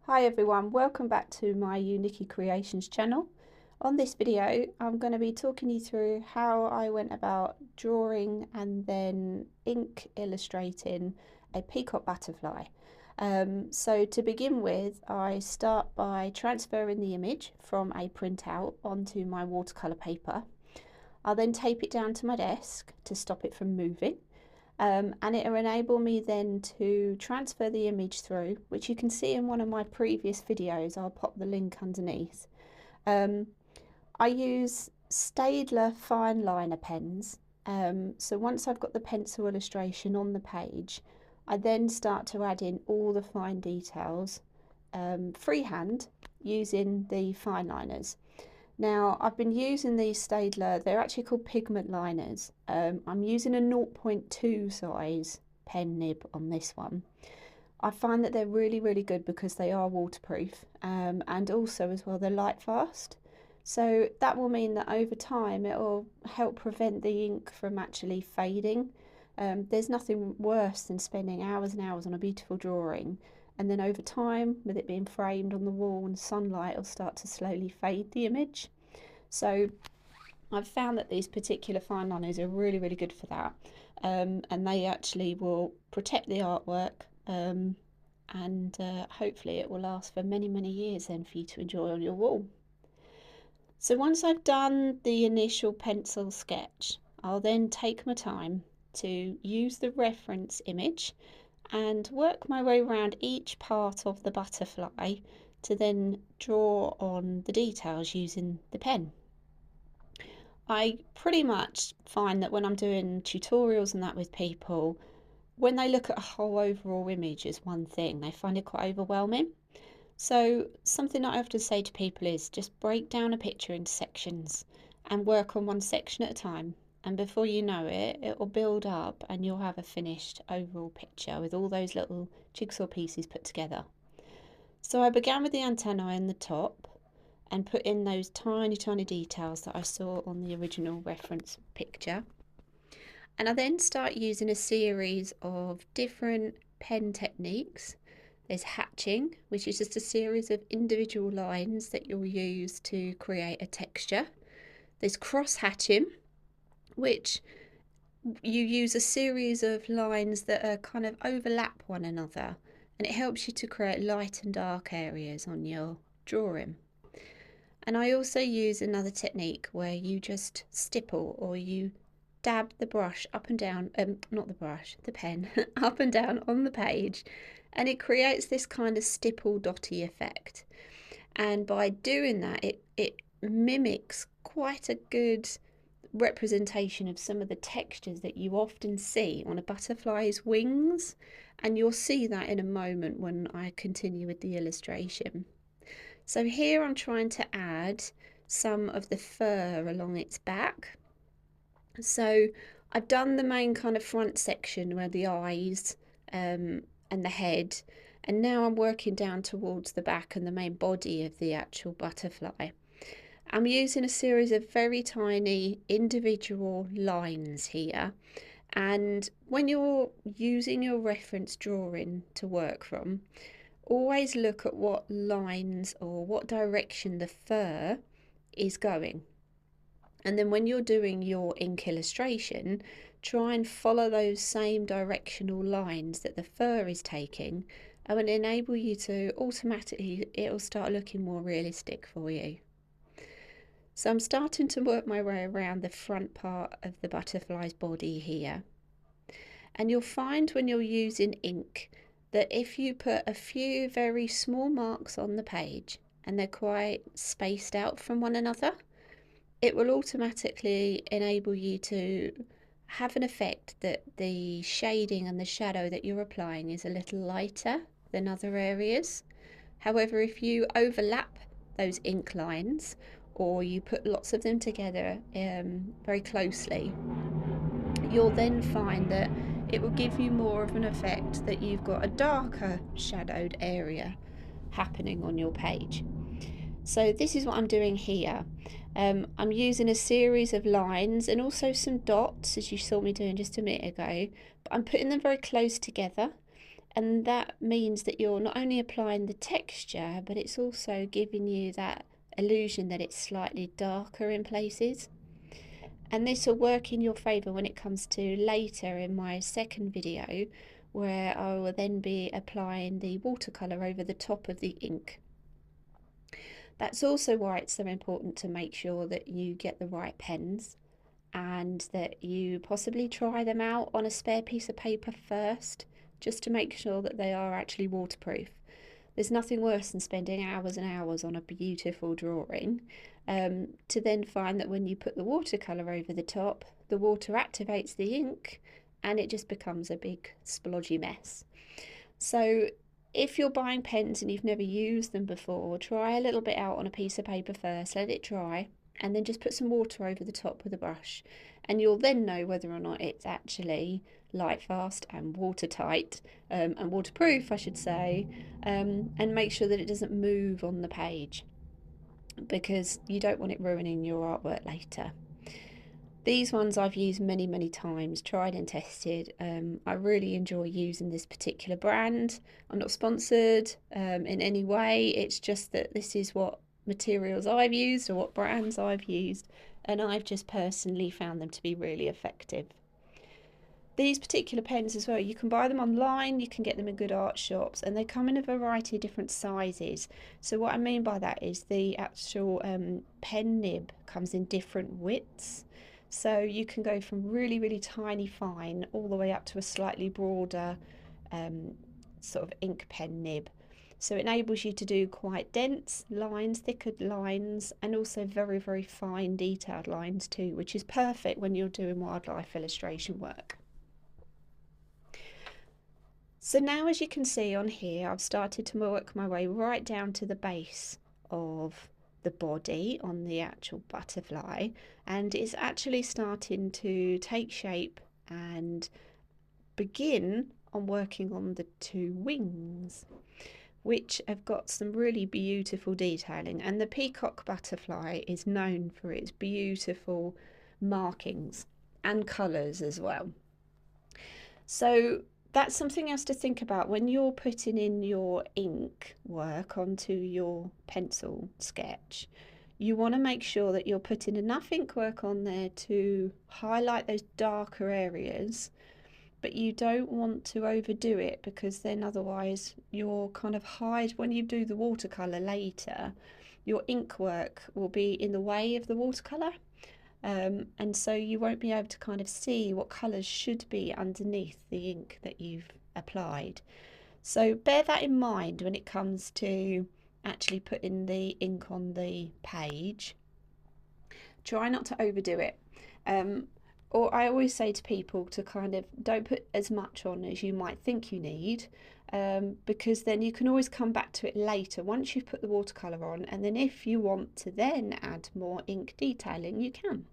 Hi everyone, welcome back to my UNikkiCreations channel. On this video I'm going to be talking you through how I went about drawing and then ink illustrating a peacock butterfly. So to begin with, I start by transferring the image from a printout onto my watercolour paper. I'll then tape it down to my desk to stop it from moving. And it will enable me then to transfer the image through, which you can see in one of my previous videos. I'll pop the link underneath. I use Staedtler fine liner pens. So once I've got the pencil illustration on the page, I then start to add in all the fine details freehand using the fine liners. Now, I've been using these Staedtler, they're actually called pigment liners. I'm using a 0.2 size pen nib on this one. I find that they're really good because they are waterproof, and also as well they're light fast. So that will mean that over time it will help prevent the ink from actually fading. There's nothing worse than spending hours and hours on a beautiful drawing, and then over time, with it being framed on the wall and sunlight, will start to slowly fade the image. So I've found that these particular fine liners are really good for that, and they actually will protect the artwork, and hopefully it will last for many years then for you to enjoy on your wall. So once I've done the initial pencil sketch, I'll then take my time to use the reference image and work my way around each part of the butterfly to then draw on the details using the pen. I pretty much find that when I'm doing tutorials and that with people, when they look at a whole overall image as one thing, they find it quite overwhelming. So something that I often say to people is just break down a picture into sections and work on one section at a time. And before you know it, it will build up and you'll have a finished overall picture with all those little jigsaw pieces put together. So I began with the antennae in the top and put in those tiny details that I saw on the original reference picture. And I then start using a series of different pen techniques. There's hatching, which is just a series of individual lines that you'll use to create a texture. There's cross hatching, which you use a series of lines that are kind of overlap one another, and it helps you to create light and dark areas on your drawing. And I also use another technique where you just stipple, or you dab the brush up and down, not the brush, the pen, up and down on the page, and it creates this kind of stipple dotty effect. And by doing that, it mimics quite a good representation of some of the textures that you often see on a butterfly's wings, and you'll see that in a moment when I continue with the illustration. So here I'm trying to add some of the fur along its back. So I've done the main kind of front section where the eyes and the head, and now I'm working down towards the back and the main body of the actual butterfly. I'm using a series of very tiny individual lines here, and when you're using your reference drawing to work from, always look at what lines or what direction the fur is going. And then when you're doing your ink illustration, try and follow those same directional lines that the fur is taking, and will enable you to automatically, it'll start looking more realistic for you. So I'm starting to work my way around the front part of the butterfly's body here. And you'll find when you're using ink that if you put a few very small marks on the page and they're quite spaced out from one another, it will automatically enable you to have an effect that the shading and the shadow that you're applying is a little lighter than other areas. However, if you overlap those ink lines, or you put lots of them together very closely, you'll then find that it will give you more of an effect that you've got a darker shadowed area happening on your page. So this is what I'm doing here. I'm using a series of lines and also some dots, as you saw me doing just a minute ago, but I'm putting them very close together, And that means that you're not only applying the texture, but it's also giving you that illusion that it's slightly darker in places. And this will work in your favour when it comes to later in my second video, where I will then be applying the watercolour over the top of the ink. That's also why it's so important to make sure that you get the right pens and that you possibly try them out on a spare piece of paper first, just to make sure that they are actually waterproof. There's nothing worse than spending hours and hours on a beautiful drawing to then find that when you put the watercolour over the top, the water activates the ink and it just becomes a big splodgy mess. So if you're buying pens and you've never used them before, try a little bit out on a piece of paper first, let it dry, and then just put some water over the top with a brush, and you'll then know whether or not it's actually light fast and watertight and waterproof, I should say, and make sure that it doesn't move on the page, because you don't want it ruining your artwork later. These ones I've used many times, tried and tested. I really enjoy using this particular brand. I'm not sponsored in any way, it's just that this is what materials I've used or what brands I've used, and I've just personally found them to be really effective. These particular pens as well, you can buy them online, you can get them in good art shops, and they come in a variety of different sizes. So what I mean by that is the actual pen nib comes in different widths. So you can go from really tiny fine all the way up to a slightly broader sort of ink pen nib. So it enables you to do quite dense lines, thicker lines, and also very fine detailed lines too, which is perfect when you're doing wildlife illustration work. So now, as you can see on here, I've started to work my way right down to the base of the body on the actual butterfly, and it's actually starting to take shape and begin on working on the two wings, which have got some really beautiful detailing. And the Peacock Butterfly is known for its beautiful markings and colours as well. So that's something else to think about when you're putting in your ink work onto your pencil sketch. You want to make sure that you're putting enough ink work on there to highlight those darker areas, but you don't want to overdo it, because then otherwise you'll kind of hide, when you do the watercolour later, your ink work will be in the way of the watercolour. And so you won't be able to kind of see what colours should be underneath the ink that you've applied. So bear that in mind when it comes to actually putting the ink on the page. Try not to overdo it. Or I always say to people to kind of don't put as much on as you might think you need, because then you can always come back to it later once you've put the watercolour on, and then if you want to then add more ink detailing, you can.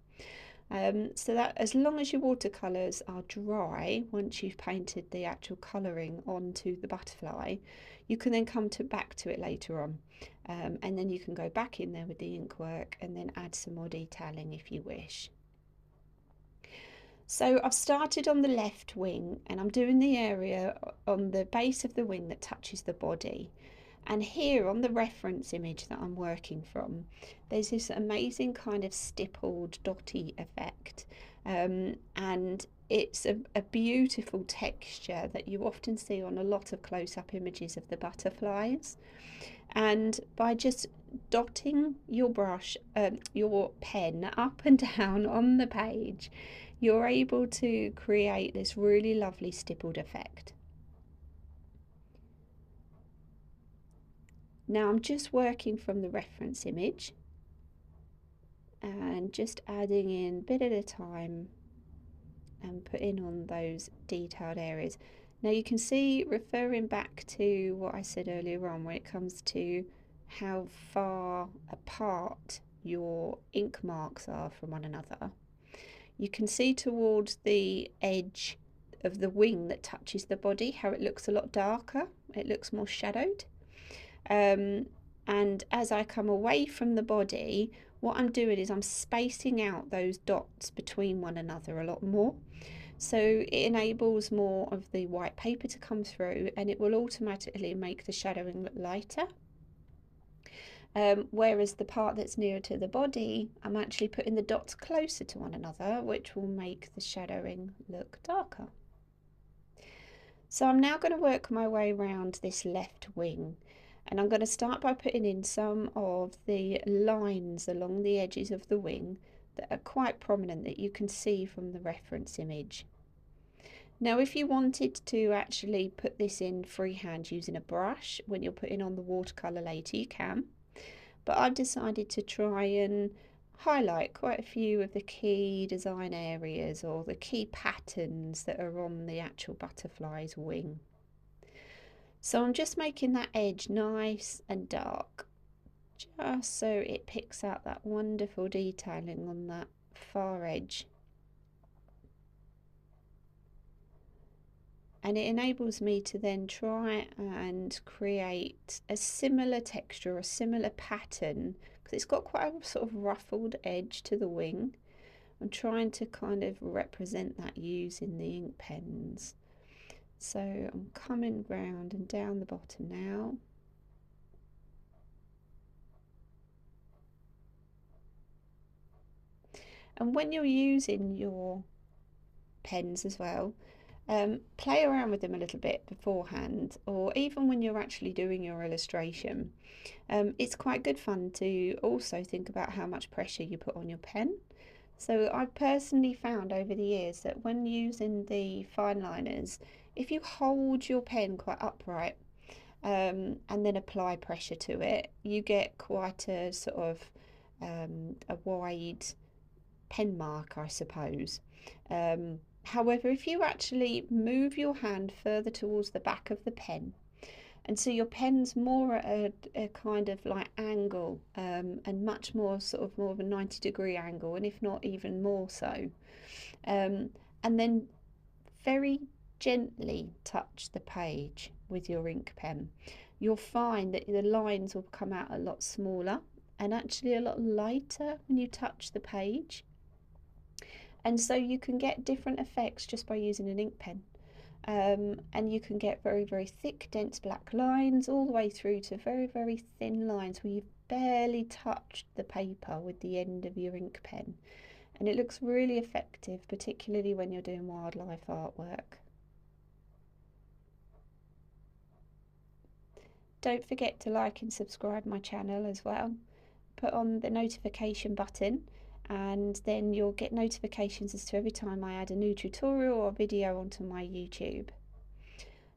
So that as long as your watercolours are dry, once you've painted the actual colouring onto the butterfly, you can then come back to it later on, and then you can go back in there with the ink work and then add some more detailing if you wish. So I've started on the left wing, and I'm doing the area on the base of the wing that touches the body. And here on the reference image that I'm working from, there's this amazing kind of stippled dotty effect, and it's a beautiful texture that you often see on a lot of close-up images of the butterflies. And by just dotting your brush, your pen up and down on the page, you're able to create this really lovely stippled effect. Now I'm just working from the reference image and just adding in a bit at a time and putting on those detailed areas. Now you can see, referring back to what I said earlier on when it comes to how far apart your ink marks are from one another, you can see towards the edge of the wing that touches the body how it looks a lot darker, it looks more shadowed. And as I come away from the body, what I'm doing is I'm spacing out those dots between one another a lot more. So it enables more of the white paper to come through, and it will automatically make the shadowing look lighter. Whereas the part that's nearer to the body, I'm actually putting the dots closer to one another, which will make the shadowing look darker. So I'm now going to work my way around this left wing, and I'm going to start by putting in some of the lines along the edges of the wing that are quite prominent, that you can see from the reference image. Now if you wanted to actually put this in freehand using a brush when you're putting on the watercolour later, you can, but I've decided to try and highlight quite a few of the key design areas or the key patterns that are on the actual butterfly's wing. So I'm just making that edge nice and dark, just so it picks out that wonderful detailing on that far edge. And it enables me to then try and create a similar texture, a similar pattern, because it's got quite a sort of ruffled edge to the wing. I'm trying to kind of represent that using the ink pens. So I'm coming round and down the bottom now. And when you're using your pens as well, play around with them a little bit beforehand, or even when you're actually doing your illustration. It's quite good fun to also think about how much pressure you put on your pen. So I've personally found over the years that when using the fine liners, if you hold your pen quite upright and then apply pressure to it, you get quite a sort of a wide pen mark, I suppose. However, if you actually move your hand further towards the back of the pen, and so your pen's more at a kind of like angle, and much more sort of more of a 90-degree angle, and if not even more so, and then very gently touch the page with your ink pen, you'll find that the lines will come out a lot smaller and actually a lot lighter when you touch the page. And so you can get different effects just by using an ink pen. And you can get very, very thick, dense black lines all the way through to very, very thin lines where you've barely touched the paper with the end of your ink pen. And it looks really effective, particularly when you're doing wildlife artwork. Don't forget to like and subscribe my channel as well. Put on the notification button, and then you'll get notifications as to every time I add a new tutorial or video onto my YouTube.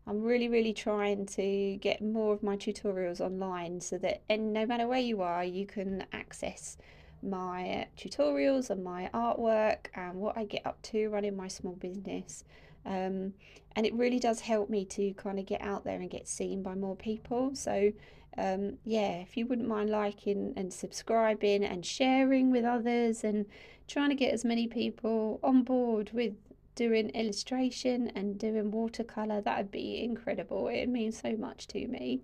I'm really trying to get more of my tutorials online so that no matter where you are, you can access my tutorials and my artwork and what I get up to running my small business. And it really does help me to kind of get out there and get seen by more people. So yeah, if you wouldn't mind liking and subscribing and sharing with others and trying to get as many people on board with doing illustration and doing watercolour, that would be incredible. It means so much to me.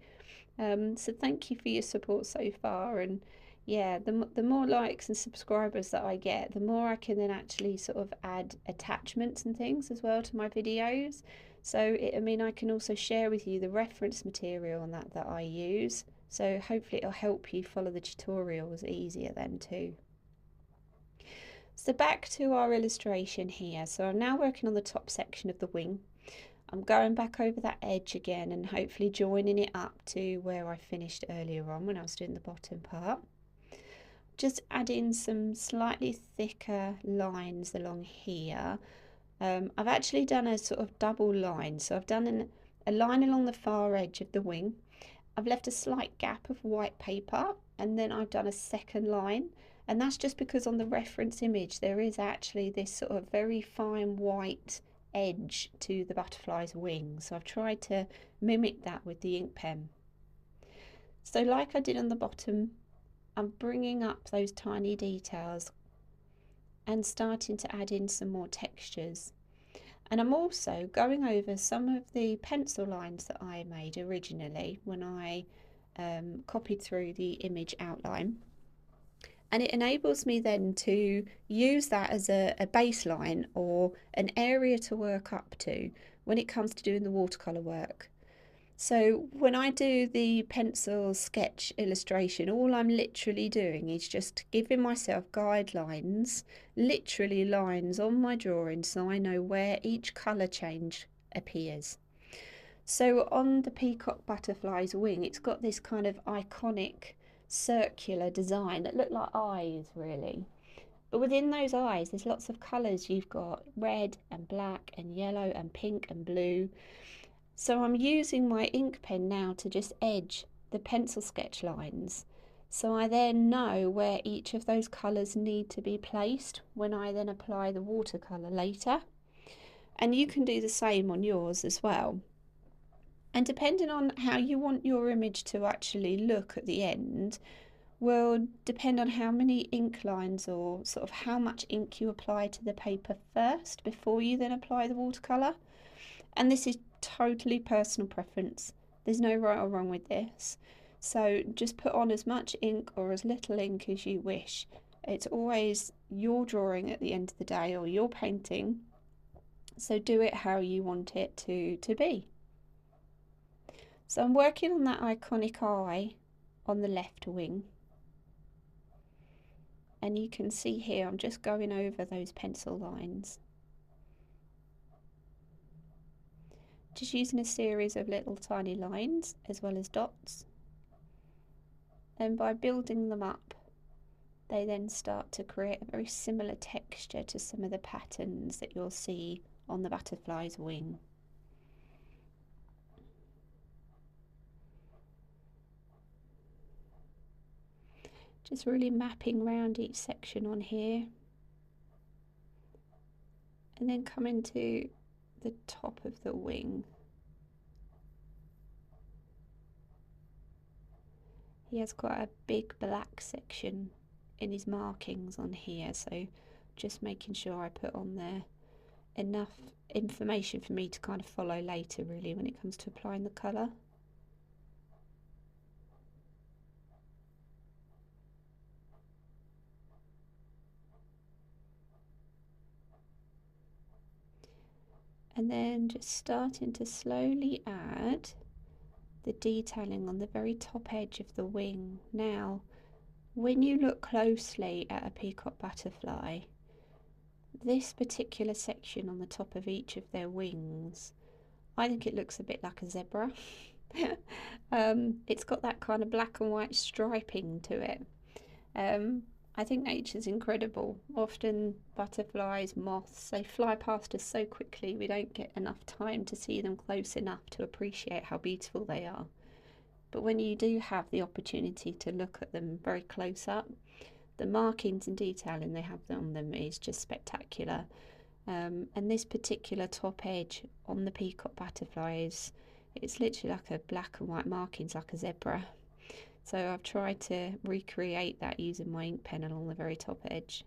So thank you for your support so far, and yeah, the more likes and subscribers that I get, the more I can then actually sort of add attachments and things as well to my videos. So I can also share with you the reference material and that I use, so hopefully it'll help you follow the tutorials easier then too. So back to our illustration here. So I'm now working on the top section of the wing. I'm going back over that edge again and hopefully joining it up to where I finished earlier on when I was doing the bottom part. Just adding some slightly thicker lines along here. I've actually done a sort of double line. So I've done a line along the far edge of the wing. I've left a slight gap of white paper, and then I've done a second line. And that's just because on the reference image there is actually this sort of very fine white edge to the butterfly's wing. So I've tried to mimic that with the ink pen. So like I did on the bottom, I'm bringing up those tiny details and starting to add in some more textures. And I'm also going over some of the pencil lines that I made originally when I copied through the image outline. And it enables me then to use that as a baseline or an area to work up to when it comes to doing the watercolour work. So when I do the pencil sketch illustration, all I'm literally doing is just giving myself guidelines, literally lines on my drawing, so I know where each colour change appears. So on the Peacock Butterfly's wing, it's got this kind of iconic circular design that look like eyes, really. But within those eyes, there's lots of colours. You've got red and black and yellow and pink and blue. So I'm using my ink pen now to just edge the pencil sketch lines. So I then know where each of those colours need to be placed when I then apply the watercolour later. And you can do the same on yours as well. And depending on how you want your image to actually look at the end will depend on how many ink lines or sort of how much ink you apply to the paper first before you then apply the watercolour. And this is totally personal preference. There's no right or wrong with this. So just put on as much ink or as little ink as you wish. It's always your drawing at the end of the day, or your painting. So do it how you want it to be. So I'm working on that iconic eye on the left wing. And you can see here I'm just going over those pencil lines. Just using a series of little tiny lines as well as dots. And by building them up, they then start to create a very similar texture to some of the patterns that you'll see on the butterfly's wing. Just really mapping around each section on here. And then coming to the top of the wing. He has quite a big black section in his markings on here, so just making sure I put on there enough information for me to kind of follow later, really, when it comes to applying the colour. And then just starting to slowly add the detailing on the very top edge of the wing. Now, when you look closely at a peacock butterfly, this particular section on the top of each of their wings, I think it looks a bit like a zebra. It's got that kind of black and white striping to it. I think nature's incredible. Often butterflies, moths, they fly past us so quickly we don't get enough time to see them close enough to appreciate how beautiful they are. But when you do have the opportunity to look at them very close up, the markings and detailing they have on them is just spectacular. And this particular top edge on the peacock butterflies, it's literally like a black and white markings, like a zebra. So I've tried to recreate that using my ink pen along the very top edge.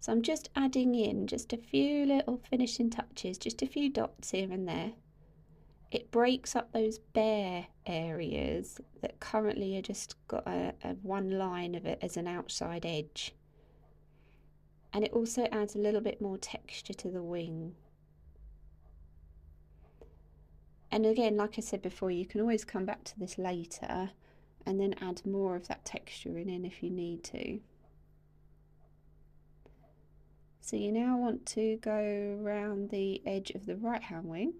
So I'm just adding in just a few little finishing touches, just a few dots here and there. It breaks up those bare areas that currently are just got a one line of it as an outside edge. And it also adds a little bit more texture to the wing. And again, like I said before, you can always come back to this later and then add more of that texture in if you need to. So you now want to go around the edge of the right hand wing.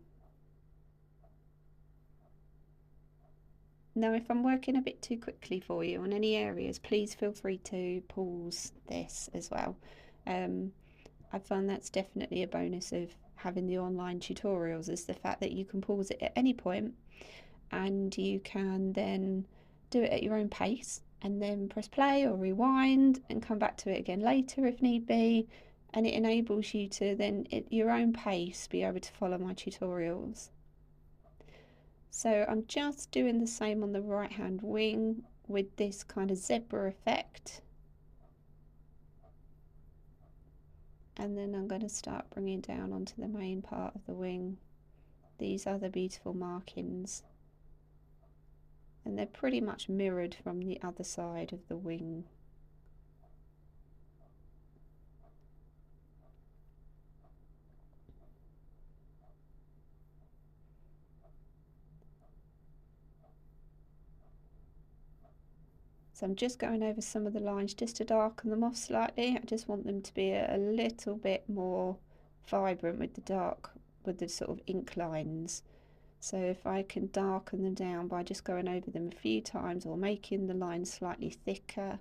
Now if I'm working a bit too quickly for you on any areas, please feel free to pause this as well. I find that's definitely a bonus of having the online tutorials, is the fact that you can pause it at any point and you can then do it at your own pace and then press play or rewind and come back to it again later if need be, and it enables you to then at your own pace be able to follow my tutorials. So I'm just doing the same on the right hand wing with this kind of zebra effect. And then I'm going to start bringing down onto the main part of the wing these other beautiful markings. and they're pretty much mirrored from the other side of the wing. So I'm just going over some of the lines just to darken them off slightly. I just want them to be a little bit more vibrant with the sort of ink lines. So if I can darken them down by just going over them a few times or making the lines slightly thicker,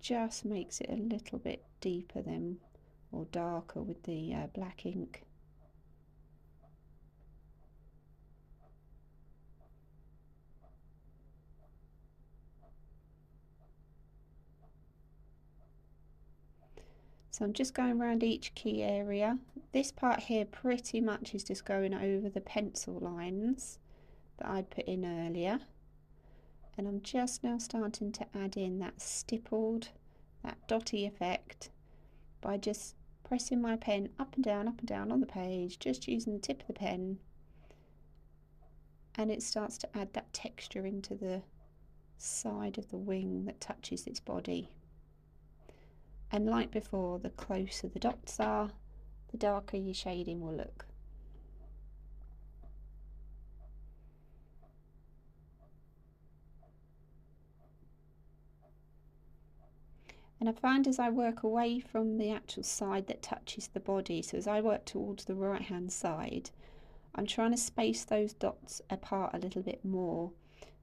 just makes it a little bit deeper then, or darker with the black ink. So I'm just going around each key area. This part here pretty much is just going over the pencil lines that I put in earlier. And I'm just now starting to add in that stippled, that dotty effect by just pressing my pen up and down on the page, just using the tip of the pen, and it starts to add that texture into the side of the wing that touches its body. And like before, the closer the dots are, the darker your shading will look. And I find as I work away from the actual side that touches the body, so as I work towards the right hand side, I'm trying to space those dots apart a little bit more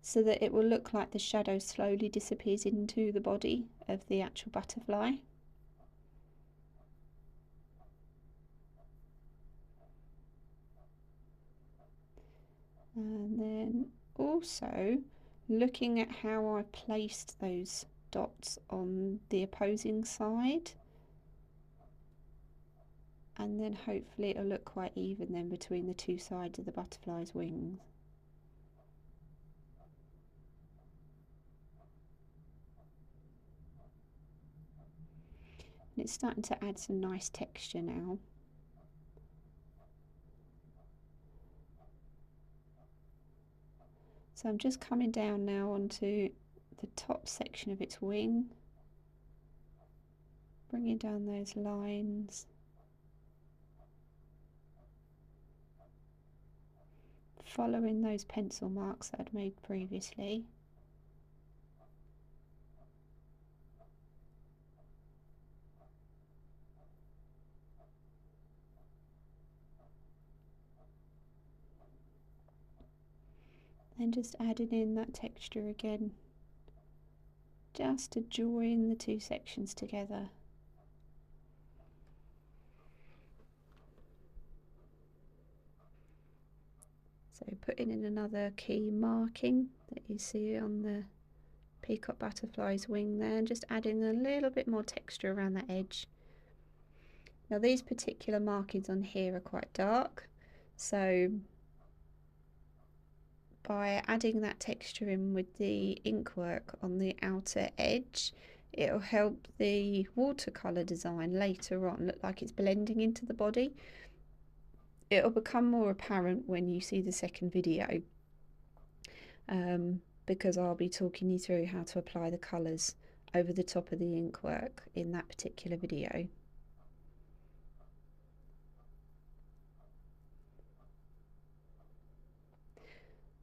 so that it will look like the shadow slowly disappears into the body of the actual butterfly. And then also looking at how I placed those dots on the opposing side, and then hopefully it'll look quite even then between the two sides of the butterfly's wings. And it's starting to add some nice texture now. So I'm just coming down now onto the top section of its wing, bringing down those lines, following those pencil marks that I'd made previously. And just adding in that texture again, just to join the two sections together. So putting in another key marking that you see on the Peacock Butterfly's wing there, and just adding a little bit more texture around that edge. Now these particular markings on here are quite dark, so by adding that texture in with the ink work on the outer edge, it'll help the watercolour design later on look like it's blending into the body. It'll become more apparent when you see the second video, because I'll be talking you through how to apply the colours over the top of the ink work in that particular video.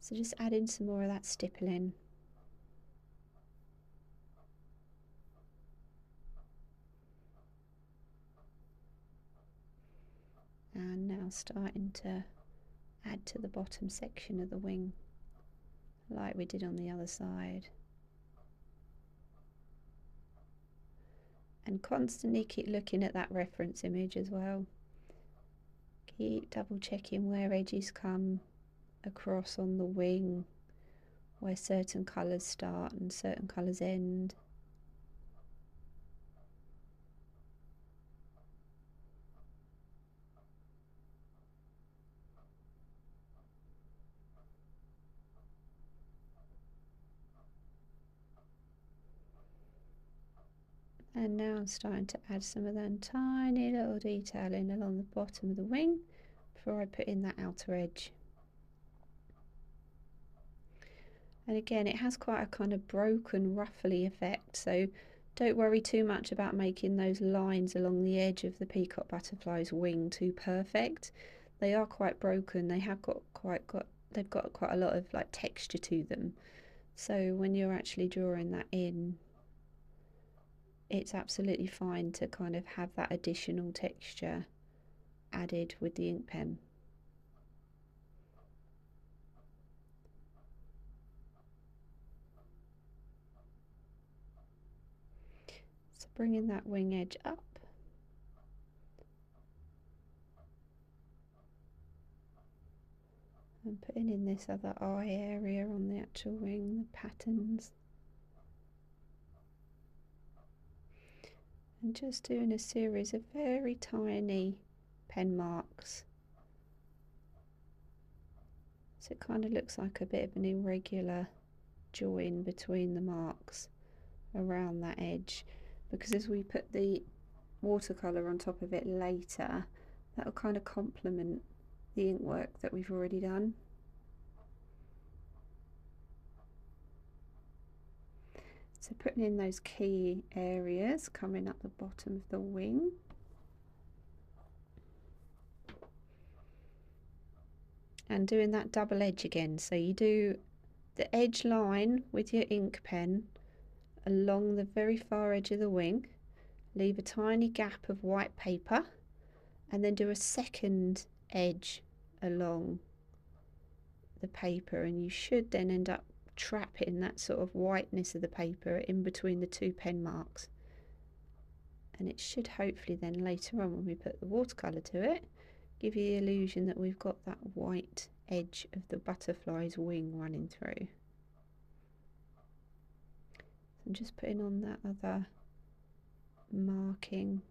So just add in some more of that stippling. And now starting to add to the bottom section of the wing, like we did on the other side. And constantly keep looking at that reference image as well. Keep double checking where edges come across on the wing, where certain colours start and certain colours end. And now I'm starting to add some of that tiny little detailing along the bottom of the wing before I put in that outer edge. And again, it has quite a kind of broken, ruffly effect, so don't worry too much about making those lines along the edge of the peacock butterfly's wing too perfect. They are quite broken. They've got quite a lot of like texture to them. So when you're actually drawing that in, it's absolutely fine to kind of have that additional texture added with the ink pen. So bringing that wing edge up. And putting in this other eye area on the actual wing, the patterns. And just doing a series of very tiny pen marks. So it kind of looks like a bit of an irregular join between the marks around that edge, because as we put the watercolour on top of it later, that will kind of complement the ink work that we've already done. So putting in those key areas coming up the bottom of the wing. And doing that double edge again, so you do the edge line with your ink pen along the very far edge of the wing, leave a tiny gap of white paper, and then do a second edge along the paper, and you should then end up trapping that sort of whiteness of the paper in between the two pen marks. And it should hopefully then later on, when we put the watercolour to it, give you the illusion that we've got that white edge of the butterfly's wing running through. So I'm just putting on that other marking.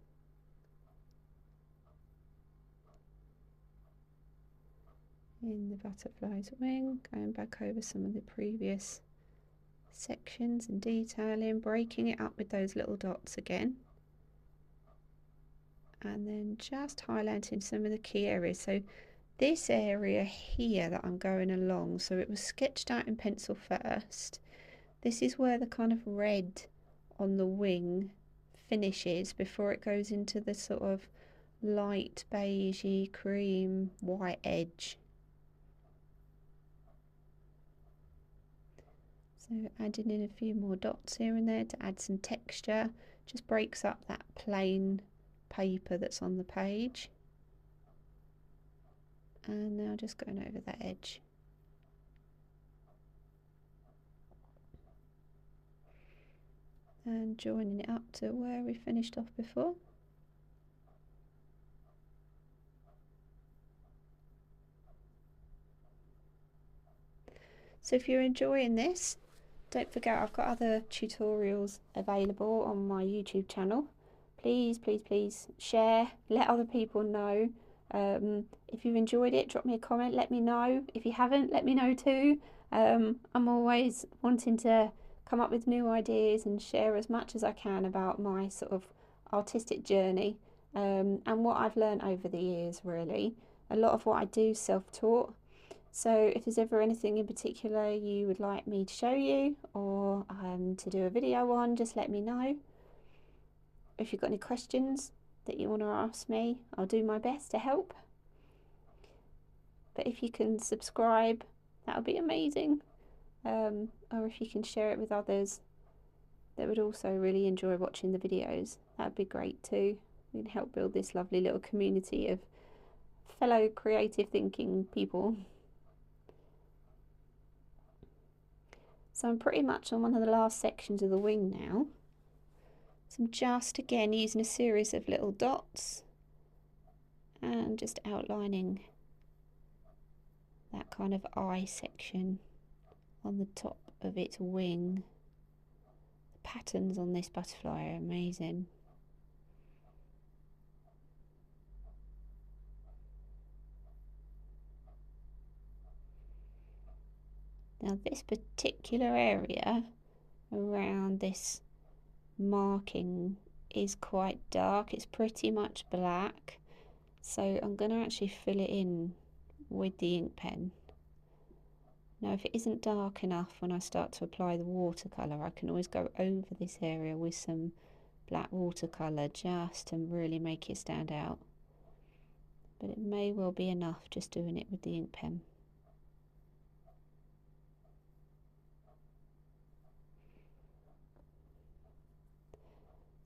In the butterfly's wing, going back over some of the previous sections and detailing, breaking it up with those little dots again, and then just highlighting some of the key areas. So this area here that I'm going along, so it was sketched out in pencil first. This is where the kind of red on the wing finishes before it goes into the sort of light beigey cream white edge. So adding in a few more dots here and there to add some texture, just breaks up that plain paper that's on the page. And now just going over that edge. And joining it up to where we finished off before. So if you're enjoying this, don't forget I've got other tutorials available on my YouTube channel. Please, please, please share, let other people know. If you've enjoyed it, drop me a comment, let me know. If you haven't, let me know too. I'm always wanting to come up with new ideas and share as much as I can about my sort of artistic journey and what I've learned over the years, really. A lot of what I do is self-taught. So if there's ever anything in particular you would like me to show you or to do a video on, just let me know. If you've got any questions that you want to ask me, I'll do my best to help. But if you can subscribe, that would be amazing. Or if you can share it with others that would also really enjoy watching the videos, that would be great too. We can help build this lovely little community of fellow creative thinking people. So I'm pretty much on one of the last sections of the wing now. So I'm just again using a series of little dots and just outlining that kind of eye section on the top of its wing. The patterns on this butterfly are amazing. Now this particular area around this marking is quite dark, it's pretty much black, so I'm going to actually fill it in with the ink pen. Now if it isn't dark enough when I start to apply the watercolour, I can always go over this area with some black watercolour just to really make it stand out. But it may well be enough just doing it with the ink pen.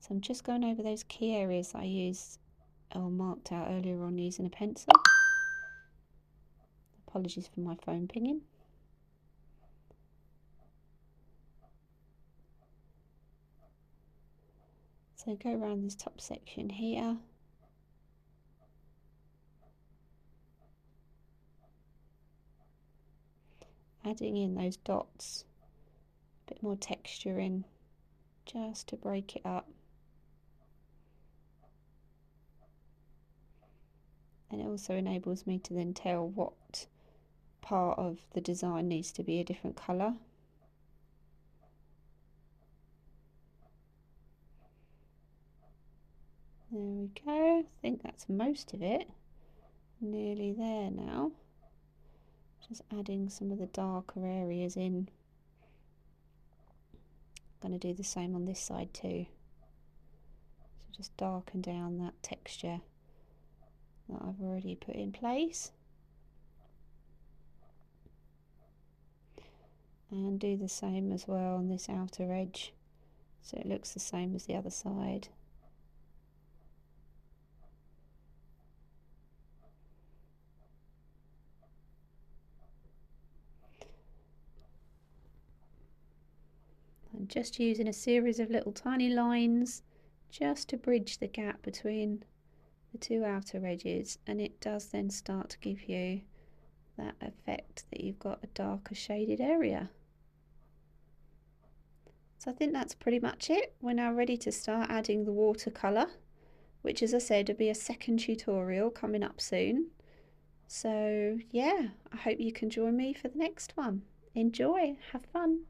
So I'm just going over those key areas that I used or marked out earlier on using a pencil. Apologies for my phone pinging. So go around this top section here. Adding in those dots, a bit more texture in, just to break it up. And it also enables me to then tell what part of the design needs to be a different colour. There we go, I think that's most of it. Nearly there now. Just adding some of the darker areas in. I'm going to do the same on this side too. So just darken down that texture that I've already put in place. And do the same as well on this outer edge, so it looks the same as the other side. I'm just using a series of little tiny lines just to bridge the gap between the two outer edges, and it does then start to give you that effect that you've got a darker shaded area. So I think that's pretty much it. We're now ready to start adding the watercolour, which, as I said, will be a second tutorial coming up soon. So yeah, I hope you can join me for the next one. Enjoy, have fun.